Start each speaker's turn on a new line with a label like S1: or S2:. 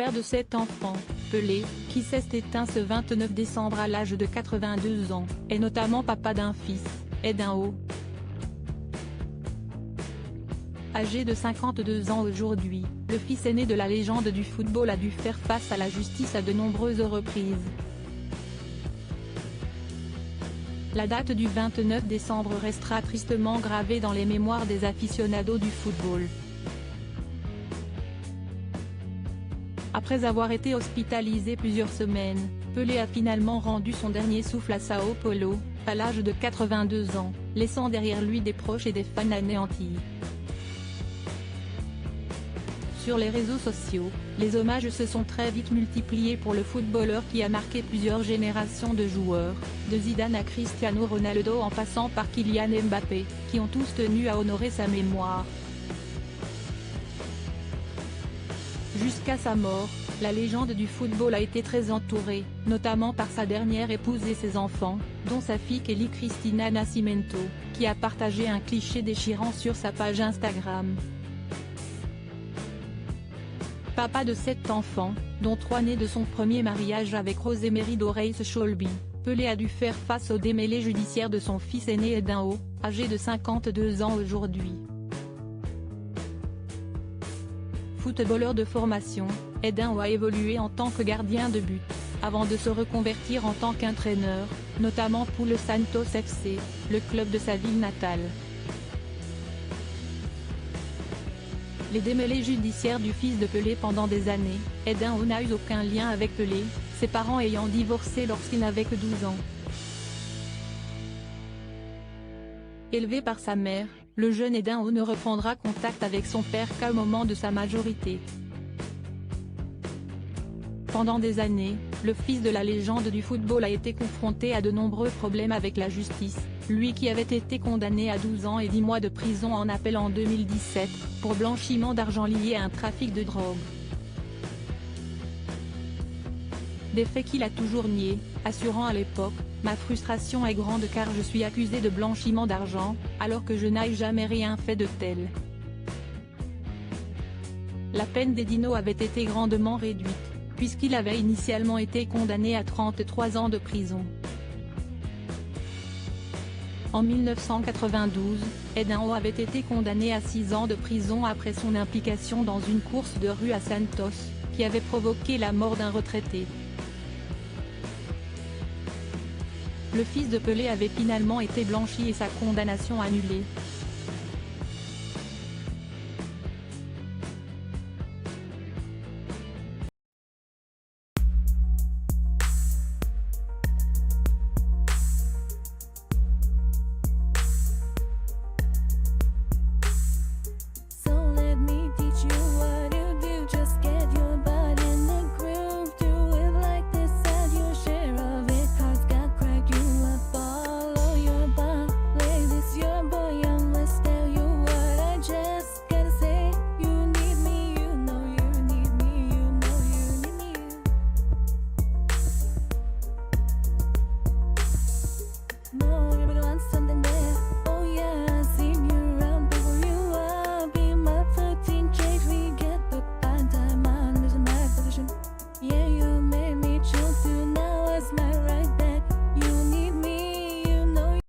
S1: père de 7 enfants, Pelé, qui s'est éteint ce 29 décembre à l'âge de 82 ans, est notamment papa d'un fils, Edinho. Âgé de 52 ans aujourd'hui, le fils aîné de la légende du football a dû faire face à la justice à de nombreuses reprises. La date du 29 décembre restera tristement gravée dans les mémoires des aficionados du football. Après avoir été hospitalisé plusieurs semaines, Pelé a finalement rendu son dernier souffle à Sao Paulo, à l'âge de 82 ans, laissant derrière lui des proches et des fans anéantis. Sur les réseaux sociaux, les hommages se sont très vite multipliés pour le footballeur qui a marqué plusieurs générations de joueurs, de Zidane à Cristiano Ronaldo en passant par Kylian Mbappé, qui ont tous tenu à honorer sa mémoire. Jusqu'à sa mort, la légende du football a été très entourée, notamment par sa dernière épouse et ses enfants, dont sa fille Kelly Cristina Nascimento, qui a partagé un cliché déchirant sur sa page Instagram. Papa de 7 enfants, dont 3 nés de son premier mariage avec Rosemary Doreis Sholby, Pelé a dû faire face au démêlé judiciaire de son fils aîné Edinho, âgé de 52 ans aujourd'hui. Footballeur de formation, Edinho a évolué en tant que gardien de but, avant de se reconvertir en tant qu'entraîneur, notamment pour le Santos FC, le club de sa ville natale. Les démêlés judiciaires du fils de Pelé pendant des années, Edinho n'a eu aucun lien avec Pelé, ses parents ayant divorcé lorsqu'il n'avait que 12 ans. Élevé par sa mère, le jeune Edinho ne reprendra contact avec son père qu'au moment de sa majorité. Pendant des années, le fils de la légende du football a été confronté à de nombreux problèmes avec la justice, lui qui avait été condamné à 12 ans et 10 mois de prison en appel en 2017, pour blanchiment d'argent lié à un trafic de drogue. Des faits qu'il a toujours niés, assurant à l'époque « Ma frustration est grande car je suis accusé de blanchiment d'argent, alors que je n'ai jamais rien fait de tel ». La peine d'Edinho avait été grandement réduite, puisqu'il avait initialement été condamné à 33 ans de prison. En 1992, Edinho avait été condamné à 6 ans de prison après son implication dans une course de rue à Santos, qui avait provoqué la mort d'un retraité. Le fils de Pelé avait finalement été blanchi et sa condamnation annulée,